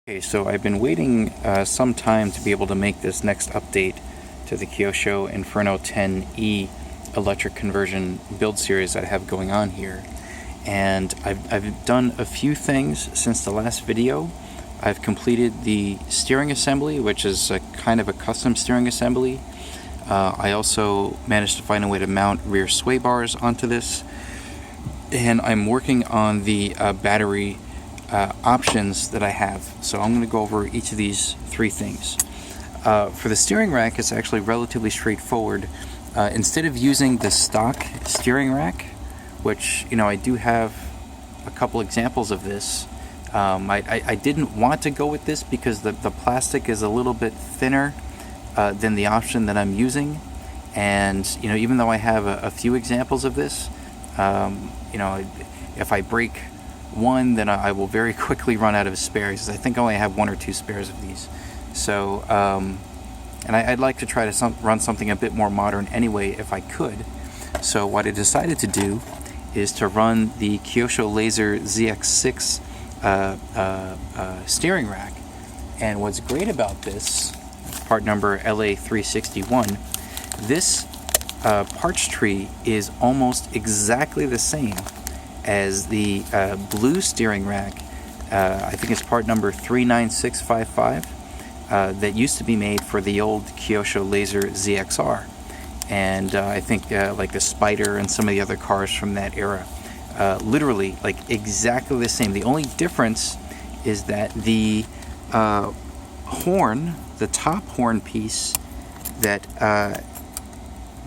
Okay, so I've been waiting some time to be able to make this next update to the Kyosho Inferno 10E electric conversion build series I have going on here. And I've done a few things since the last video. I've completed the steering assembly, which is kind of a custom steering assembly. I also managed to find a way to mount rear sway bars onto this. And I'm working on the battery options that I have. So I'm going to go over each of these three things. For the steering rack, it's actually relatively straightforward. Instead of using the stock steering rack, which, you know, I do have a couple examples of this, I didn't want to go with this because the plastic is a little bit thinner than the option that I'm using. And, you know, even though I have a few examples of this, you know, if I break one, then I will very quickly run out of spares. I think I only have one or two spares of these. So, and I'd like to try to run something a bit more modern anyway if I could. So what I decided to do is to run the Kyosho Laser ZX6 steering rack. And what's great about this, part number LA361, this parts tree is almost exactly the same as the blue steering rack. I think it's part number 39655 that used to be made for the old Kyosho Laser ZXR, and I think like the Spider and some of the other cars from that era, literally like exactly the same. The only difference is that the horn, the top horn piece that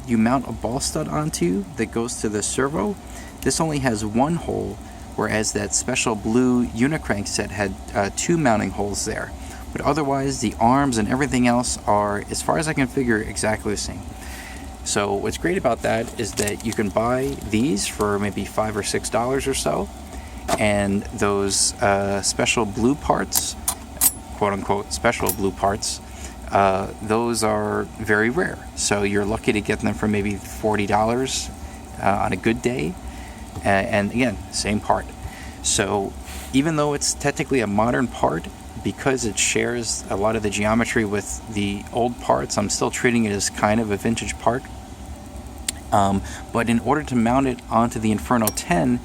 you mount a ball stud onto that goes to the servo, this only has one hole, whereas that special blue unicrank set had two mounting holes there. But otherwise, the arms and everything else are, as far as I can figure, exactly the same. So what's great about that is that you can buy these for maybe $5 or $6 or so, and those special blue parts, quote-unquote special blue parts, those are very rare. So you're lucky to get them for maybe $40 on a good day. And again, same part. So even though it's technically a modern part, because it shares a lot of the geometry with the old parts, I'm still treating it as kind of a vintage part. But in order to mount it onto the Inferno 10,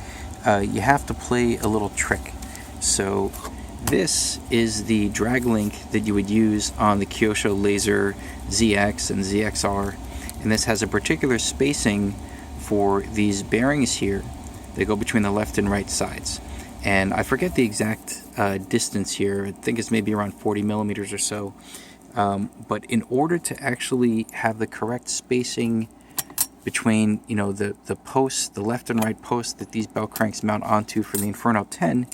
you have to play a little trick. So this is the drag link that you would use on the Kyosho Laser ZX and ZXR, and this has a particular spacing for these bearings here. They go between the left and right sides, and I forget the exact distance here. I think it's maybe around 40 millimeters or so, but in order to actually have the correct spacing between, you know, the posts, the left and right posts that these bell cranks mount onto for the Inferno 10,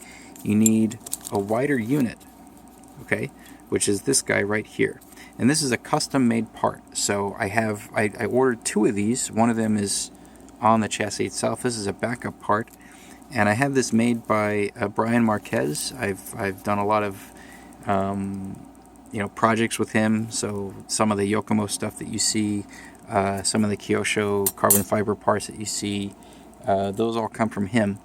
you need a wider unit, okay, which is this guy right here. And this is a custom made part. So I ordered two of these. One of them is on the chassis itself. This is a backup part, and I had this made by Brian Marquez. I've done a lot of you know, projects with him. So some of the Yokomo stuff that you see, some of the Kyosho carbon fiber parts that you see, those all come from him.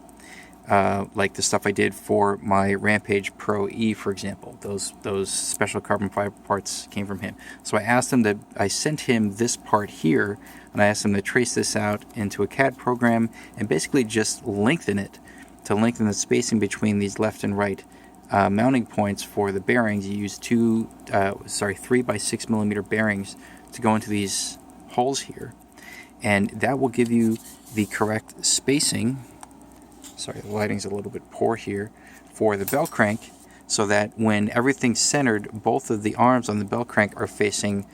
Like the stuff I did for my Rampage Pro E, for example, those special carbon fiber parts came from him. So I sent him this part here, and I asked him to trace this out into a CAD program and basically just lengthen it to lengthen the spacing between these left and right mounting points for the bearings. You use 3 by 6 millimeter bearings to go into these holes here, and that will give you the correct spacing. Sorry, the lighting's a little bit poor here, for the bell crank, so that when everything's centered, both of the arms on the bell crank are facing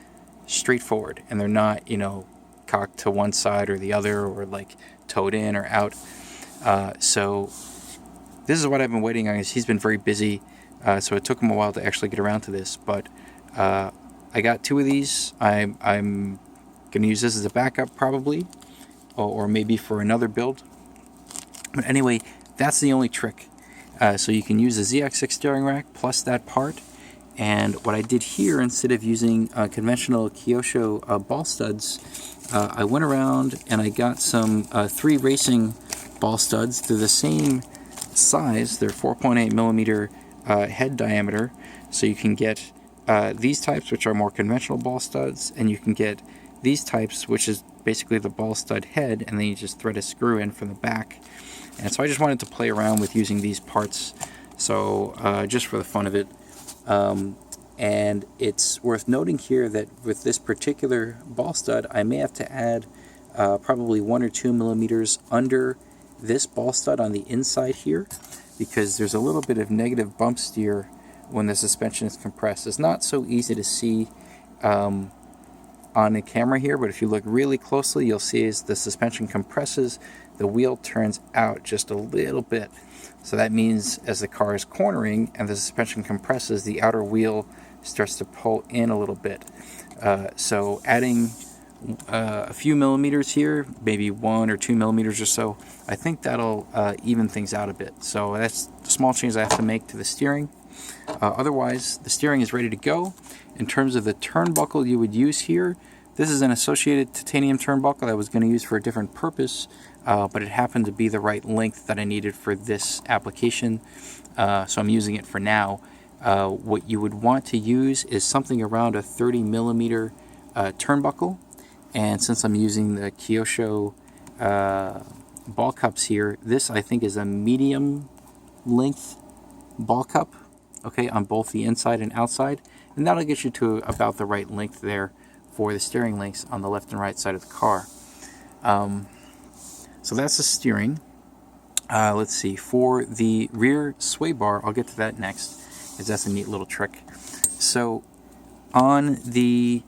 straight forward, and they're not, you know, cocked to one side or the other, or like towed in or out. So this is what I've been waiting on. He's been very busy, so it took him a while to actually get around to this, but I got two of these. I'm going to use this as a backup probably, or maybe for another build. But anyway, that's the only trick. So you can use the ZX6 steering rack plus that part. And what I did here, instead of using conventional Kyosho ball studs, I went around and I got some 3 racing ball studs. They're the same size. They're 4.8 millimeter head diameter. So you can get these types, which are more conventional ball studs, and you can get these types, which is basically the ball stud head, and then you just thread a screw in from the back. And so I just wanted to play around with using these parts, so just for the fun of it. And it's worth noting here that with this particular ball stud, I may have to add probably 1 or 2 millimeters under this ball stud on the inside here, because there's a little bit of negative bump steer when the suspension is compressed. It's not so easy to see on the camera here, but if you look really closely, you'll see as the suspension compresses, the wheel turns out just a little bit. So that means as the car is cornering and the suspension compresses, the outer wheel starts to pull in a little bit. So adding a few millimeters here, maybe 1 or 2 millimeters or so, I think that'll even things out a bit. So that's the small change I have to make to the steering. Otherwise, the steering is ready to go. In terms of the turnbuckle you would use here, this is an associated titanium turnbuckle I was going to use for a different purpose, but it happened to be the right length that I needed for this application, so I'm using it for now. What you would want to use is something around a 30 millimeter turnbuckle, and since I'm using the Kyosho ball cups here, this I think is a medium length ball cup, okay, on both the inside and outside, and that'll get you to about the right length there for the steering links on the left and right side of the car. So that's the steering. Let's see, for the rear sway bar, I'll get to that next, because that's a neat little trick. So on the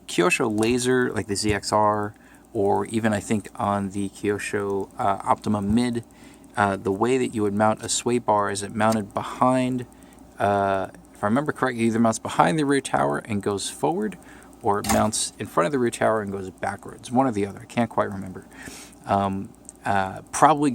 Kyosho Laser, like the ZXR, or even I think on the Kyosho Optima Mid, the way that you would mount a sway bar is it mounted behind, if I remember correctly, it either mounts behind the rear tower and goes forward, or it mounts in front of the rear tower and goes backwards. One or the other, I can't quite remember. Probably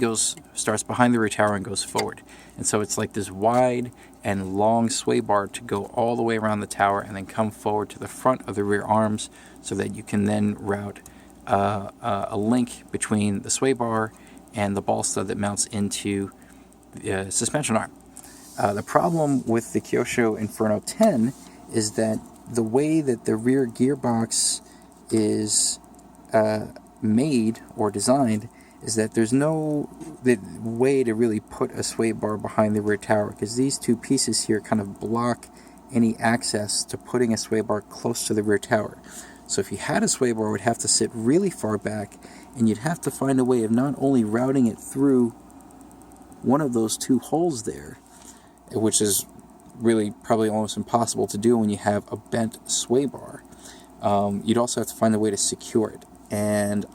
starts behind the rear tower and goes forward. And so it's like this wide and long sway bar to go all the way around the tower and then come forward to the front of the rear arms, so that you can then route a link between the sway bar and the ball stud that mounts into the suspension arm. The problem with the Kyosho Inferno 10 is that the way that the rear gearbox is made or designed is that there's no way to really put a sway bar behind the rear tower, because these two pieces here kind of block any access to putting a sway bar close to the rear tower. So if you had a sway bar, it would have to sit really far back, and you'd have to find a way of not only routing it through one of those two holes there, which is really probably almost impossible to do when you have a bent sway bar. You'd also have to find a way to secure it. And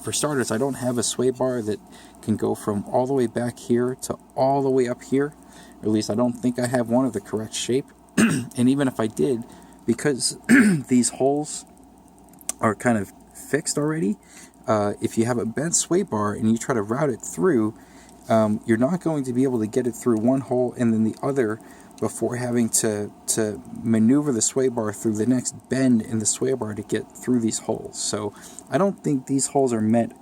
for starters, I don't have a sway bar that can go from all the way back here to all the way up here. Or at least I don't think I have one of the correct shape. And even if I did, because these holes are kind of fixed already, if you have a bent sway bar and you try to route it through, you're not going to be able to get it through one hole and then the other before having to maneuver the sway bar through the next bend in the sway bar to get through these holes. So I don't think these holes are meant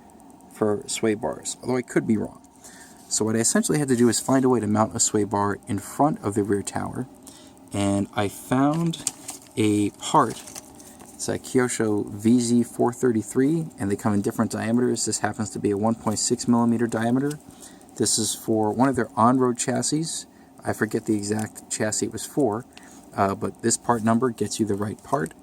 for sway bars, although I could be wrong. So what I essentially had to do is find a way to mount a sway bar in front of the rear tower, and I found a part. It's a Kyosho VZ433, and they come in different diameters. This happens to be a 1.6 millimeter diameter. This is for one of their on-road chassis. I forget the exact chassis it was for, but this part number gets you the right part.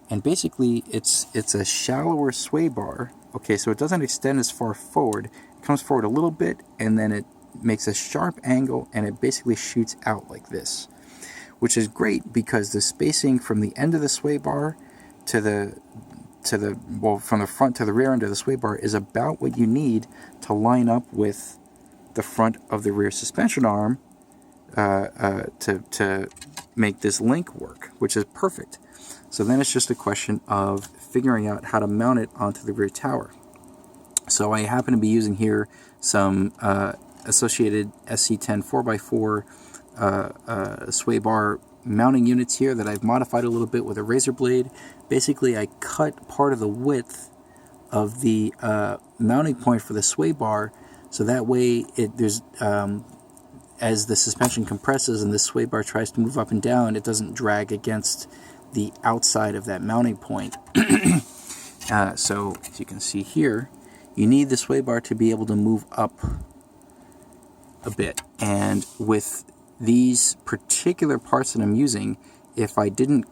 And basically, it's a shallower sway bar. Okay, so it doesn't extend as far forward. It comes forward a little bit, and then it makes a sharp angle, and it basically shoots out like this, which is great because the spacing from the end of the sway bar from the front to the rear end of the sway bar is about what you need to line up with the front of the rear suspension arm to make this link work, which is perfect. So then it's just a question of figuring out how to mount it onto the rear tower. So I happen to be using here some associated SC10 4x4 sway bar mounting units here that I've modified a little bit with a razor blade. Basically, I cut part of the width of the mounting point for the sway bar, so that way as the suspension compresses and the sway bar tries to move up and down, it doesn't drag against the outside of that mounting point. So as you can see here, you need the sway bar to be able to move up a bit. And with these particular parts that I'm using, if I didn't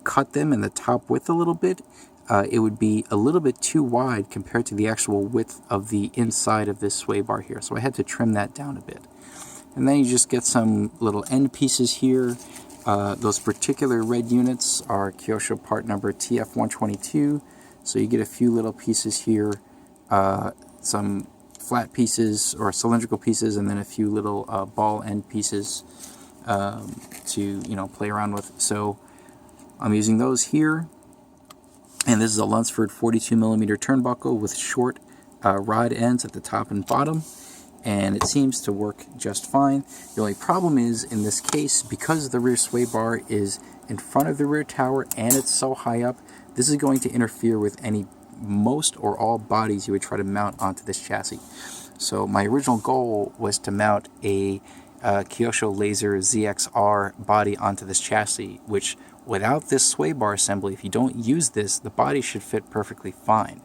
cut them in the top width a little bit, it would be a little bit too wide compared to the actual width of the inside of this sway bar here. So I had to trim that down a bit. And then you just get some little end pieces here. Those particular red units are Kyosho part number TF122. So you get a few little pieces here, some flat pieces or cylindrical pieces, and then a few little ball end pieces to play around with. So I'm using those here, and this is a Lunsford 42mm turnbuckle with short rod ends at the top and bottom, and it seems to work just fine. The only problem is, in this case, because the rear sway bar is in front of the rear tower and it's so high up, this is going to interfere with most or all bodies you would try to mount onto this chassis. So my original goal was to mount a Kyosho Laser ZXR body onto this chassis, which without this sway bar assembly, if you don't use this, the body should fit perfectly fine.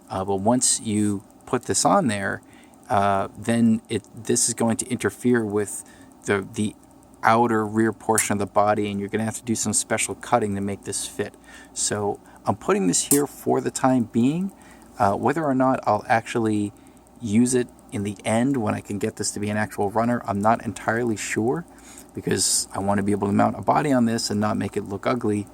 But once you put this on there, then this is going to interfere with the outer rear portion of the body, and you're going to have to do some special cutting to make this fit. So I'm putting this here for the time being. Whether or not I'll actually use it in the end when I can get this to be an actual runner, I'm not entirely sure, because I want to be able to mount a body on this and not make it look ugly.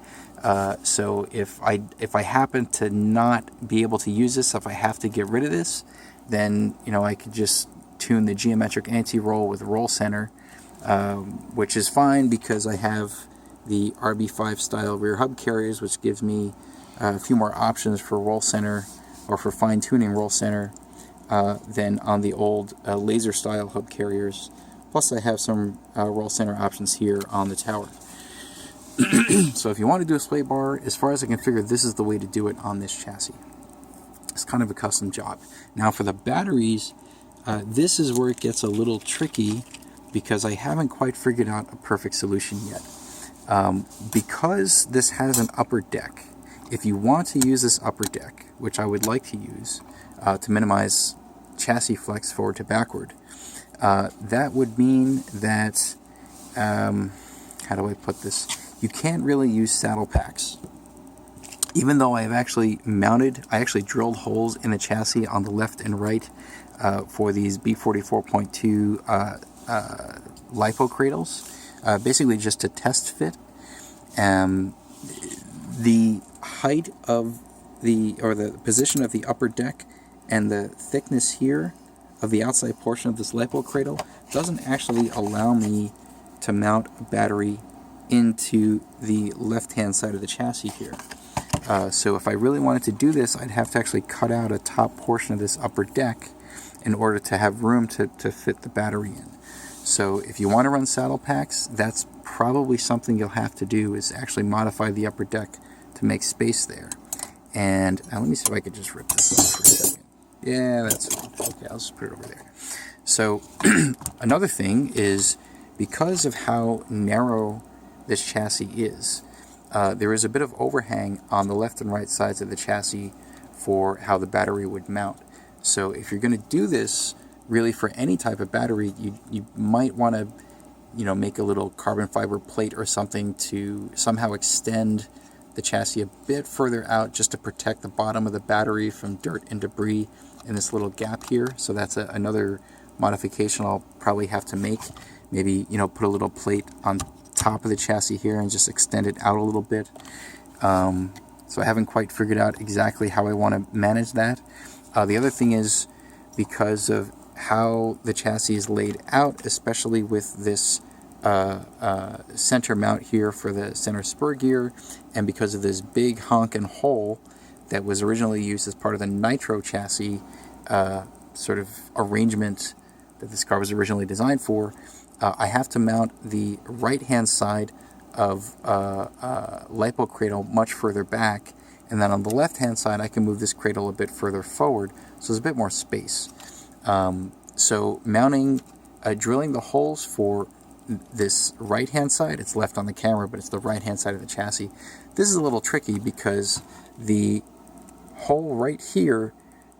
So if I happen to not be able to use this, if I have to get rid of this, then I could just tune the geometric anti-roll with roll center, which is fine because I have the RB5 style rear hub carriers, which gives me a few more options for roll center or for fine-tuning roll center than on the old laser style hub carriers. Plus I have some roll center options here on the tower. So if you want to do a sway bar, as far as I can figure, this is the way to do it on this chassis. It's kind of a custom job. Now for the batteries, this is where it gets a little tricky because I haven't quite figured out a perfect solution yet. Because this has an upper deck, if you want to use this upper deck, which I would like to use to minimize chassis flex forward to backward, that would mean that, how do I put this? You can't really use saddle packs. Even though I actually drilled holes in the chassis on the left and right for these B44.2 lipo cradles, basically just to test fit. The height of the position of the upper deck and the thickness here of the outside portion of this lipo cradle doesn't actually allow me to mount a battery into the left-hand side of the chassis here. So if I really wanted to do this, I'd have to actually cut out a top portion of this upper deck in order to have room to fit the battery in. So if you want to run saddle packs, that's probably something you'll have to do, is actually modify the upper deck to make space there. And now let me see if I could just rip this off for a second. Yeah, that's fine. Okay, I'll just put it over there. So another thing is, because of how narrow this chassis is, there is a bit of overhang on the left and right sides of the chassis for how the battery would mount. So if you're going to do this really for any type of battery, you might want to make a little carbon fiber plate or something to somehow extend the chassis a bit further out, just to protect the bottom of the battery from dirt and debris in this little gap here. So that's another modification I'll probably have to make. Maybe put a little plate on top of the chassis here and just extend it out a little bit. So I haven't quite figured out exactly how I want to manage that. The other thing is, because of how the chassis is laid out, especially with this center mount here for the center spur gear, and because of this big honkin' hole that was originally used as part of the Nitro chassis sort of arrangement that this car was originally designed for, I have to mount the right-hand side of lipo cradle much further back, and then on the left-hand side I can move this cradle a bit further forward, so there's a bit more space. So mounting drilling the holes for this right hand side, it's left on the camera, but it's the right hand side of the chassis. This is a little tricky because the hole right here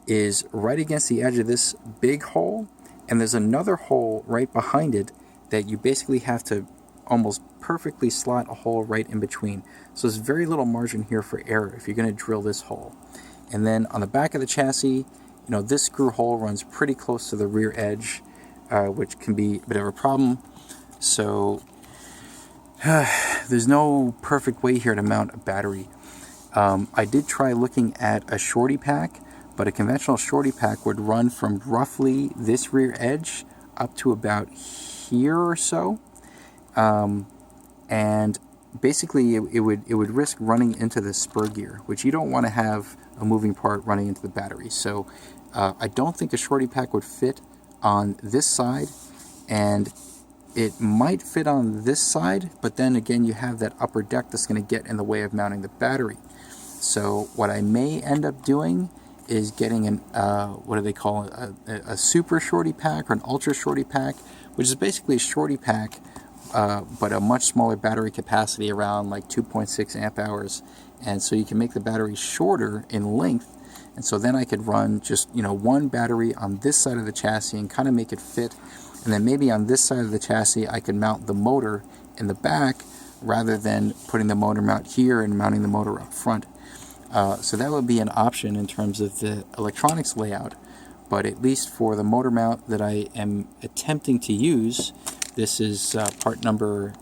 is right against the edge of this big hole, and there's another hole right behind it that you basically have to almost perfectly slot a hole right in between. So there's very little margin here for error if you're going to drill this hole. And then on the back of the chassis, this screw hole runs pretty close to the rear edge, which can be a bit of a problem. So there's no perfect way here to mount a battery. I did try looking at a shorty pack, but a conventional shorty pack would run from roughly this rear edge up to about here or so. And basically it would risk running into the spur gear, which you don't want to have a moving part running into the battery. So I don't think a shorty pack would fit on this side, and it might fit on this side, but then again you have that upper deck that's going to get in the way of mounting the battery. So what I may end up doing is getting an what do they call it, a super shorty pack or an ultra shorty pack, which is basically a shorty pack but a much smaller battery capacity, around like 2.6 amp hours, and so you can make the battery shorter in length. And so then I could run just one battery on this side of the chassis and kind of make it fit, and then maybe on this side of the chassis I could mount the motor in the back rather than putting the motor mount here and mounting the motor up front. So that would be an option in terms of the electronics layout, but at least for the motor mount that I am attempting to use, this is part number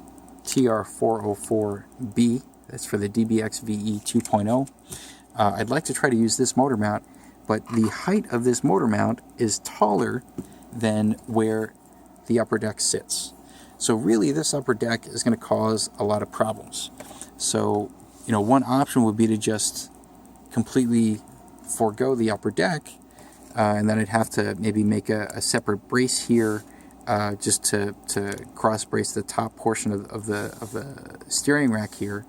TR404B. That's for the DBX VE 2.0. I'd like to try to use this motor mount, but the height of this motor mount is taller than where the upper deck sits. So really this upper deck is going to cause a lot of problems. So, one option would be to just completely forego the upper deck, and then I'd have to maybe make a separate brace here just to cross brace the top portion of the steering rack here,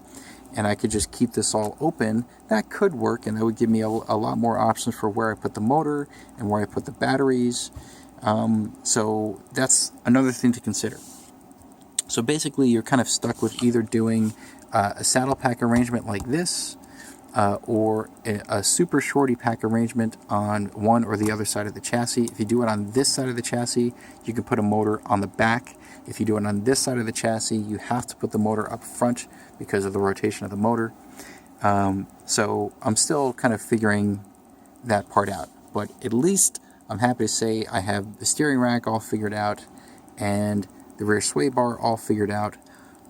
and I could just keep this all open. That could work, and that would give me a lot more options for where I put the motor and where I put the batteries. So that's another thing to consider. So basically you're kind of stuck with either doing a saddle pack arrangement like this, or a super shorty pack arrangement on one or the other side of the chassis. If you do it on this side of the chassis, you can put a motor on the back. If you do it on this side of the chassis, you have to put the motor up front because of the rotation of the motor. So I'm still kind of figuring that part out, but at least I'm happy to say I have the steering rack all figured out and the rear sway bar all figured out,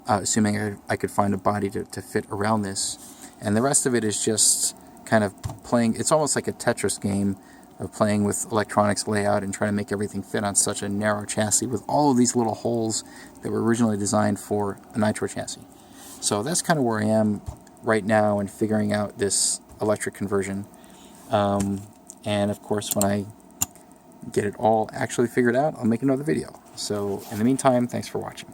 assuming I could find a body to fit around this. And the rest of it is just kind of playing. It's almost like a Tetris game of playing with electronics layout and trying to make everything fit on such a narrow chassis with all of these little holes that were originally designed for a nitro chassis. So that's kind of where I am right now in figuring out this electric conversion. And of course, when I get it all actually figured out, I'll make another video. So in the meantime, thanks for watching.